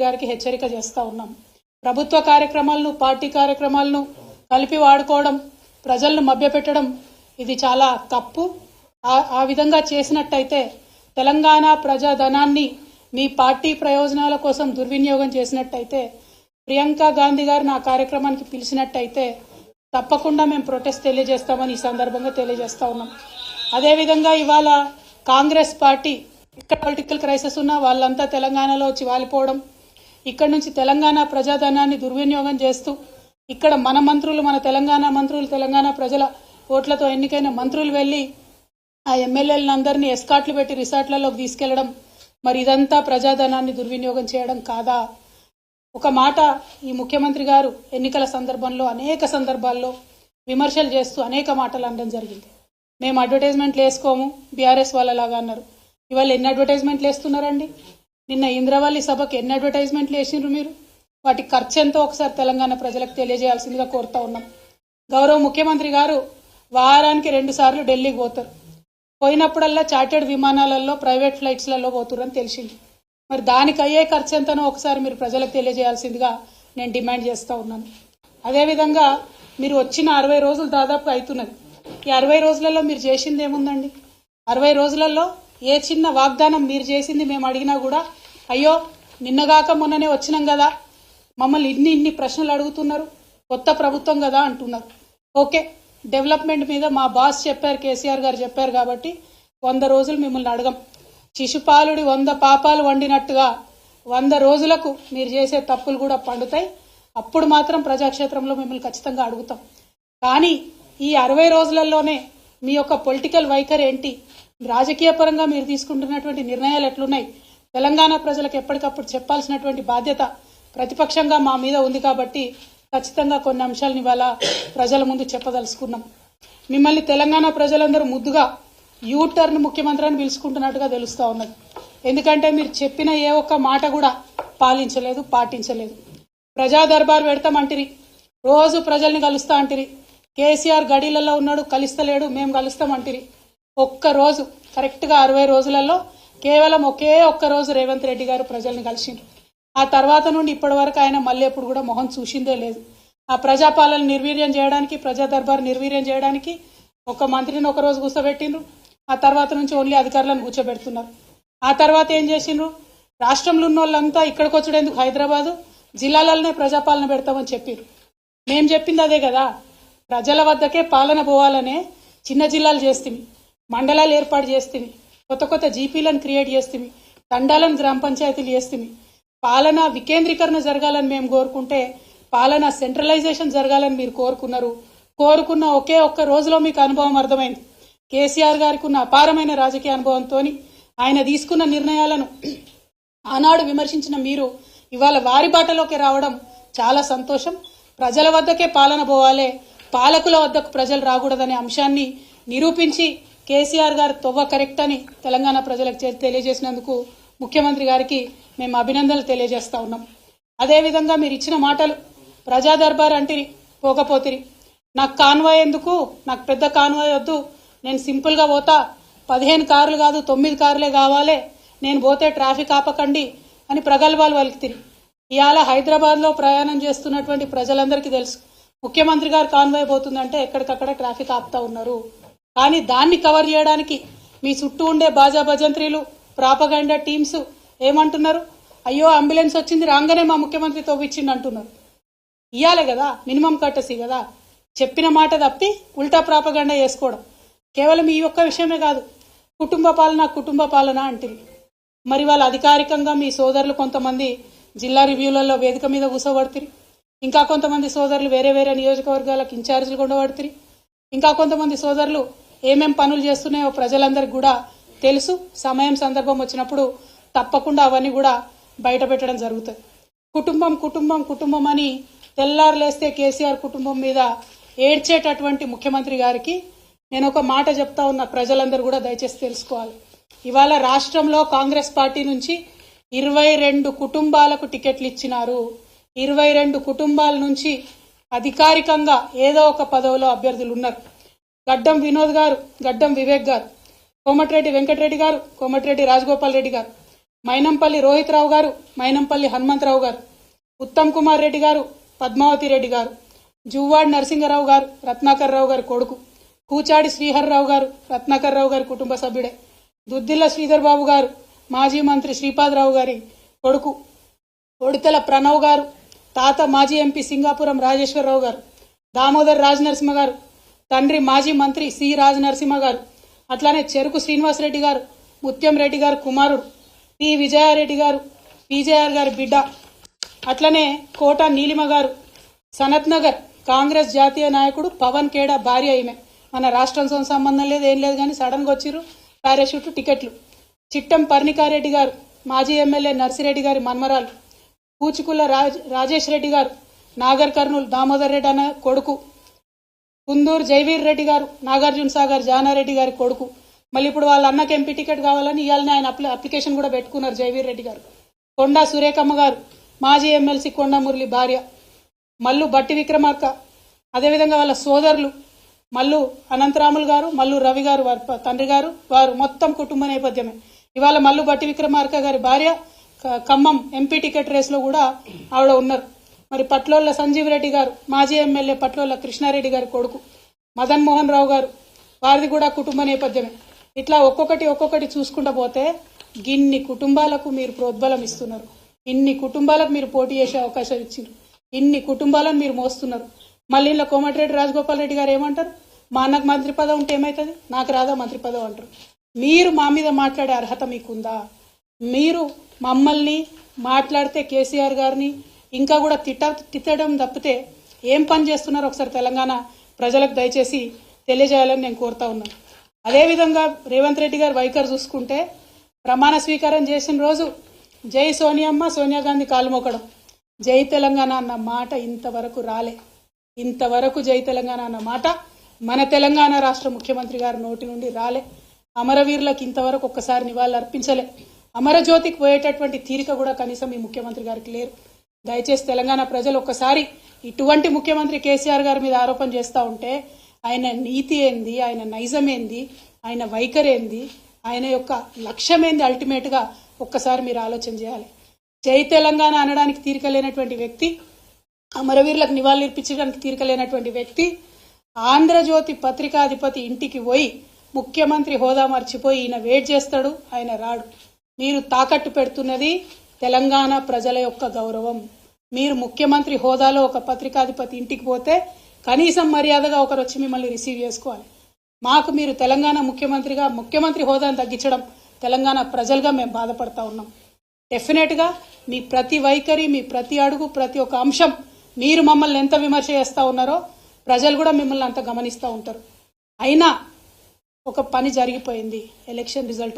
గారికి హెచ్చరిక చేస్తా ఉన్నాం. ప్రభుత్వ కార్యక్రమాలను పార్టీ కార్యక్రమాలను కలిపి వాడుకోవడం, ప్రజలను మభ్యపెట్టడం ఇది చాలా తప్పు. ఆ విధంగా చేసినట్టయితే తెలంగాణ ప్రజాధనాన్ని మీ పార్టీ ప్రయోజనాల కోసం దుర్వినియోగం చేసినట్టయితే, ప్రియాంక గాంధీ గారు నా కార్యక్రమానికి పిలిచినట్టయితే తప్పకుండా మేము ప్రొటెస్ట్ తెలియజేస్తామని ఈ సందర్భంగా తెలియజేస్తా ఉన్నాం. అదేవిధంగా ఇవాళ కాంగ్రెస్ పార్టీ ఇక్కడ పొలిటికల్ క్రైసిస్ ఉన్న వాళ్ళంతా తెలంగాణలో వచ్చి వాలిపోవడం, ఇక్కడ నుంచి తెలంగాణ ప్రజాధనాన్ని దుర్వినియోగం చేస్తూ ఇక్కడ మన మంత్రులు, మన తెలంగాణ మంత్రులు, తెలంగాణ ప్రజల ఓట్లతో ఎన్నికైన మంత్రులు వెళ్ళి ఆ ఎమ్మెల్యేలందరినీ ఎస్కాట్లు పెట్టి రిసార్ట్లలోకి తీసుకెళ్లడం, మరి ఇదంతా ప్రజాధనాన్ని దుర్వినియోగం చేయడం కాదా? ఒక మాట ఈ ముఖ్యమంత్రి గారు ఎన్నికల సందర్భంలో అనేక సందర్భాల్లో విమర్శలు చేస్తూ అనేక మాటలు అనడం జరిగింది. మేము అడ్వర్టైజ్మెంట్లు వేసుకోము బీఆర్ఎస్ వాళ్ళలాగా అన్నారు. ఇవాళ ఎన్ని అడ్వర్టైజ్మెంట్లు వేస్తున్నారండి? నిన్న ఇంద్రవల్లి సభకు ఎన్ని అడ్వర్టైజ్మెంట్లు వేసినారు మీరు? వాటి ఖర్చు ఎంతో ఒకసారి తెలంగాణ ప్రజలకు తెలియజేయాల్సిందిగా కోరుతా ఉన్నాం. గౌరవ ముఖ్యమంత్రి గారు వారానికి 2 సార్లు ఢిల్లీకి పోతారు. పోయినప్పుడల్లా చార్టెడ్ విమానాలలో, ప్రైవేట్ ఫ్లైట్స్లలో పోతురని తెలిసింది. మరి దానికి అయ్యే ఖర్చు ఎంతనో ఒకసారి మీరు ప్రజలకు తెలియజేయాల్సిందిగా నేను డిమాండ్ చేస్తూ ఉన్నాను. అదేవిధంగా మీరు వచ్చిన 60 రోజులు దాదాపు అవుతున్నది. ఈ 60 రోజులలో మీరు చేసింది ఏముందండి? 60 రోజులలో ఏ చిన్న వాగ్దానం మీరు చేసింది మేము అడిగినా కూడా అయ్యో నిన్నగాక మొన్ననే వచ్చినాం కదా, మమ్మల్ని ఇన్ని ప్రశ్నలు అడుగుతున్నారు, కొత్త ప్రభుత్వం కదా అంటున్నారు. ఓకే, డెవలప్మెంట్ మీద మా బాస్ చెప్పారు, కేసీఆర్ గారు చెప్పారు కాబట్టి 100 రోజులు మిమ్మల్ని అడగం. శిశుపాలుడి 100 పాపాలు వండినట్టుగా 100 రోజులకు మీరు చేసే తప్పులు కూడా పండుతాయి. అప్పుడు మాత్రం ప్రజాక్షేత్రంలో మిమ్మల్ని ఖచ్చితంగా అడుగుతాం. కానీ ఈ 60 రోజులలోనే మీ యొక్క పొలిటికల్ వైఖరి ఏంటి, రాజకీయ పరంగా మీరు తీసుకుంటున్నటువంటి నిర్ణయాలు ఎట్లున్నాయి, తెలంగాణ ప్రజలకు ఎప్పటికప్పుడు చెప్పాల్సినటువంటి బాధ్యత ప్రతిపక్షంగా మా మీద ఉంది. కాబట్టి ఖచ్చితంగా కొన్ని అంశాలను ఇవాళ ప్రజల ముందు చెప్పదలుచుకున్నాం. మిమ్మల్ని తెలంగాణ ప్రజలందరూ ముద్దుగా యూటర్న్ ముఖ్యమంత్రి అని పిలుచుకుంటున్నట్టుగా తెలుస్తూ ఉన్నది. ఎందుకంటే మీరు చెప్పిన ఏ ఒక్క మాట కూడా పాలించలేదు, పాటించలేదు. ప్రజా దర్బార్ పెడతామంటిరి, రోజు ప్రజల్ని కలుస్తా అంటిరి. కేసీఆర్ గడిలలో ఉన్నాడు, కలుస్తలేడు, మేము కలుస్తామంటిరి. ఒక్కరోజు కరెక్ట్గా 60 రోజులలో కేవలం ఒకే ఒక్కరోజు రేవంత్ రెడ్డి గారు ప్రజల్ని కలిసిండ్రు. ఆ తర్వాత నుండి ఇప్పటి వరకు ఆయన మళ్ళీ ఎప్పుడు కూడా మొహం చూసిందే లేదు. ఆ ప్రజాపాలన నిర్వీర్యం చేయడానికి, ప్రజా దర్బార్ నిర్వీర్యం చేయడానికి ఒక మంత్రిని ఒక రోజు కూర్చోబెట్టిండ్రు. ఆ తర్వాత నుంచి ఓన్లీ అధికారులను కూర్చోబెడుతున్నారు. ఆ తర్వాత ఏం చేసిండ్రు? రాష్ట్రంలో ఉన్న వాళ్ళంతా ఇక్కడికి వచ్చేందుకు హైదరాబాదు జిల్లాలలోనే ప్రజాపాలన పెడతామని చెప్పారు. మేము చెప్పింది అదే కదా, ప్రజల వద్దకే పాలన పోవాలనే చిన్న జిల్లాలు చేస్తుంది, మండలాలు ఏర్పాటు చేస్తుంది, కొత్త జీపీలను క్రియేట్ చేస్తుంది, తండాలను గ్రామ పంచాయతీలు చేస్తుంది. పాలన వికేంద్రీకరణ జరగాలని మేము కోరుకుంటే పాలన సెంట్రలైజేషన్ జరగాలని మీరు కోరుకున్న ఒకే ఒక్క రోజులో మీకు అనుభవం అర్థమైంది. కేసీఆర్ గారికి ఉన్న అపారమైన రాజకీయ అనుభవంతో ఆయన తీసుకున్న నిర్ణయాలను ఆనాడు విమర్శించిన మీరు ఇవాళ వారి బాటలోకి రావడం చాలా సంతోషం. ప్రజల వద్దకే పాలన పోవాలే, పాలకుల వద్దకు ప్రజలు రాకూడదనే అంశాన్ని నిరూపించి కేసీఆర్ గారు తొవ్వ కరెక్ట్ అని తెలంగాణ ప్రజలకు తెలియజేసినందుకు ముఖ్యమంత్రి గారికి మేము అభినందనలు తెలియజేస్తా ఉన్నాం. అదేవిధంగా మీరు ఇచ్చిన మాటలు, ప్రజా దర్బార్ అంటిరి, పోకపోతిరి, నాకు కాన్వాయ్ ఎందుకు, నాకు పెద్ద కాన్వాయ్ వద్దు, నేను సింపుల్గా పోతా, 15 కార్లు కాదు 9 కార్లే కావాలి, నేను పోతే ట్రాఫిక్ ఆపకండి అని ప్రగల్భాలు వలికితిరి. ఇవాళ హైదరాబాద్లో ప్రయాణం చేస్తున్నటువంటి ప్రజలందరికీ తెలుసు, ముఖ్యమంత్రి గారు కాన్వాయ్ పోతుందంటే ఎక్కడికక్కడ ట్రాఫిక్ ఆపుతా ఉన్నారు. కానీ దాన్ని కవర్ చేయడానికి మీ చుట్టూ ఉండే బాజా భజంత్రీలు, ప్రాపగండా టీమ్స్ ఏమంటున్నారు? అయ్యో అంబులెన్స్ వచ్చింది రాగానే మా ముఖ్యమంత్రి తవ్విచ్చింది అంటున్నారు. ఇయ్యాలే కదా, మినిమం కట్టసి కదా. చెప్పిన మాట తప్పి ఉల్టా ప్రాపగండా చేసుకోవడం. కేవలం ఈ ఒక్క విషయమే కాదు, కుటుంబ పాలన అంటుంది. మరి వాళ్ళు అధికారికంగా మీ సోదరులు కొంతమంది జిల్లా రివ్యూలలో వేదిక మీద కూర్చోబడుతుంది, ఇంకా కొంతమంది సోదరులు వేరే నియోజకవర్గాలకు ఇన్ఛార్జీలు ఉండబడుతుంది, ఇంకా కొంతమంది సోదరులు ఏమేం పనులు చేస్తున్నాయో ప్రజలందరికీ కూడా తెలుసు. సమయం సందర్భం వచ్చినప్పుడు తప్పకుండా అవన్నీ కూడా బయట పెట్టడం జరుగుతుంది. కుటుంబం అని తెల్లారులేస్తే కేసీఆర్ కుటుంబం మీద ఏడ్చేటటువంటి ముఖ్యమంత్రి గారికి నేను ఒక మాట చెప్తా ఉన్నా, ప్రజలందరూ కూడా దయచేసి తెలుసుకోవాలి. ఇవాళ రాష్ట్రంలో కాంగ్రెస్ పార్టీ నుంచి 22 కుటుంబాలకు టికెట్లు ఇచ్చినారు. 22 కుటుంబాల నుంచి అధికారికంగా ఏదో ఒక పదవిలో అభ్యర్థులు ఉన్నారు. గడ్డం వినోద్ గారు, గడ్డం వివేక్ గారు, కోమటిరెడ్డి వెంకటరెడ్డి గారు, కోమటిరెడ్డి రాజగోపాల్ రెడ్డి గారు, మైనంపల్లి రోహిత్ రావు గారు, మైనంపల్లి హనుమంతరావు గారు, ఉత్తమ్ కుమార్ రెడ్డి గారు, పద్మావతి రెడ్డి గారు, జువ్వాడి నరసింగరావు గారు, రత్నాకర్ రావు గారి కొడుకు, కూచాడి శ్రీహర్రావు గారు, రత్నాకర్ రావు గారి కుటుంబ సభ్యుడే, దుద్దిల్ల శ్రీధర్ బాబు గారు, మాజీ మంత్రి శ్రీపాదరావు గారి కొడుకు, ఒడితెల ప్రణవ్ గారు, తాత మాజీ ఎంపీ సింగాపురం రాజేశ్వరరావు గారు, దామోదర్ రాజనరసింహ గారు, తండ్రి మాజీ మంత్రి సి రాజనరసింహ గారు, అట్లానే చెరుకు శ్రీనివాసరెడ్డి గారు, ముత్యం రెడ్డి గారు కుమారుడు, పి విజయారెడ్డి గారు, పీజేఆర్ గారి బిడ్డ, అట్లనే కోట నీలిమ గారు, సనత్ నగర్ కాంగ్రెస్ జాతీయ నాయకుడు పవన్ ఖేడా భార్య ఈమె. మన రాష్ట్రంతో సంబంధం లేదు, ఏం లేదు, కానీ సడన్గా వచ్చిర్రు, పారాషూట్ టికెట్లు. చిట్టం పర్ణికారెడ్డి గారు, మాజీ ఎమ్మెల్యే నర్సిరెడ్డి గారి మన్మరాలు, పూచుకుల రాజేష్ రెడ్డి గారు, నాగర్ కర్నూలు దామోదర్ రెడ్డి అన్న కొడుకు, కుందూరు జైవీర్ రెడ్డి గారు, నాగార్జున సాగర్ జానారెడ్డి గారి కొడుకు. మళ్ళీ ఇప్పుడు వాళ్ళ అన్నకి ఎంపీ టికెట్ కావాలని ఇవాళనే ఆయన అప్లికేషన్ కూడా పెట్టుకున్నారు జైవీర్ రెడ్డి గారు. కొండా సురేఖమ్మ గారు, మాజీ ఎమ్మెల్సీ కొండా మురళి భార్య, మల్లు బట్టి విక్రమార్క, అదేవిధంగా వాళ్ళ సోదరులు మల్లు అనంతరాములు గారు, మల్లు రవి గారు వారి తండ్రి గారు, వారు మొత్తం కుటుంబ నేపథ్యమే. ఇవాళ మల్లు బట్టి విక్రమార్క గారి భార్య ఖమ్మం ఎంపీ టికెట్ రేస్లో కూడా ఆవిడ ఉన్నారు. మరి పట్లోళ్ళ సంజీవ్ రెడ్డి గారు, మాజీ ఎమ్మెల్యే పట్లోళ్ళ కృష్ణారెడ్డి గారి కొడుకు, మదన్ మోహన్ రావు గారు, వారిది కూడా కుటుంబ నేపథ్యమే. ఇట్లా ఒక్కొక్కటి చూసుకుంటూ పోతే గిన్ని కుటుంబాలకు మీరు ప్రోద్బలం ఇస్తున్నారు, ఇన్ని కుటుంబాలకు మీరు పోటీ చేసే అవకాశం ఇచ్చారు, ఇన్ని కుటుంబాలను మీరు మోస్తున్నారు. మళ్ళీ ఇలా కోమటిరెడ్డి రాజగోపాల్ రెడ్డి గారు ఏమంటారు, మా అన్నకు మంత్రి పదవి ఉంటే ఏమవుతుంది, నాకు రాదా మంత్రి పదవి అంటారు. మీరు మా మీద మాట్లాడే అర్హత మీకుందా? మీరు మమ్మల్ని మాట్లాడితే కేసీఆర్ గారిని ఇంకా కూడా తిట్టడం తప్పితే ఏం పని చేస్తున్నారో ఒకసారి తెలంగాణ ప్రజలకు దయచేసి తెలియజేయాలని నేను కోరుతా ఉన్నాను. అదేవిధంగా రేవంత్ రెడ్డి గారు వైఖరి చూసుకుంటే ప్రమాణ స్వీకారం చేసిన రోజు జై సోనియమ్మ, సోనియా గాంధీ కాలు మోకడం, జై తెలంగాణ అన్న మాట ఇంతవరకు రాలే. ఇంతవరకు జై తెలంగాణ అన్న మాట మన తెలంగాణ రాష్ట్ర ముఖ్యమంత్రి గారి నోటి నుండి రాలే. అమరవీరులకు ఇంతవరకు ఒక్కసారి నివాళులు అర్పించలే. అమరజ్యోతికి పోయేటటువంటి తీరిక కూడా కనీసం ఈ ముఖ్యమంత్రి గారికి లేరు. దయచేసి తెలంగాణ ప్రజలు ఒక్కసారి ఇటువంటి ముఖ్యమంత్రి కేసీఆర్ గారి మీద ఆరోపణ చేస్తూ ఉంటే ఆయన నీతి ఏంది, ఆయన నైజం ఏంది, ఆయన వైఖరి ఏంది, ఆయన యొక్క లక్ష్యం ఏంది, అల్టిమేట్గా ఒక్కసారి మీరు ఆలోచన చేయాలి. జై తెలంగాణ అనడానికి తీరిక లేనటువంటి వ్యక్తి, అమరవీరులకు నివాళులు ఇర్పించడానికి తీరిక లేనటువంటి వ్యక్తి ఆంధ్రజ్యోతి పత్రికాధిపతి ఇంటికి పోయి ముఖ్యమంత్రి హోదా మర్చిపోయి ఈయన వెయిట్ చేస్తాడు, ఆయన రాడు. మీరు తాకట్టు పెడుతున్నది తెలంగాణ ప్రజల యొక్క గౌరవం. మీరు ముఖ్యమంత్రి హోదాలో ఒక పత్రికాధిపతి ఇంటికి పోతే కనీసం మర్యాదగా ఒకరు వచ్చి మిమ్మల్ని రిసీవ్ చేసుకోవాలి. మాకు మీరు తెలంగాణ ముఖ్యమంత్రిగా ముఖ్యమంత్రి హోదాను తగ్గించడం తెలంగాణ ప్రజలుగా మేము బాధపడతా ఉన్నాం. డెఫినెట్గా మీ ప్రతి వైఖరి, మీ ప్రతి అడుగు, ప్రతి ఒక్క అంశం మీరు మమ్మల్ని ఎంత విమర్శ చేస్తూ ఉన్నారో ప్రజలు కూడా మిమ్మల్ని అంత గమనిస్తూ ఉంటారు. అయినా ఒక పని జరిగిపోయింది, ఎలక్షన్ రిజల్ట్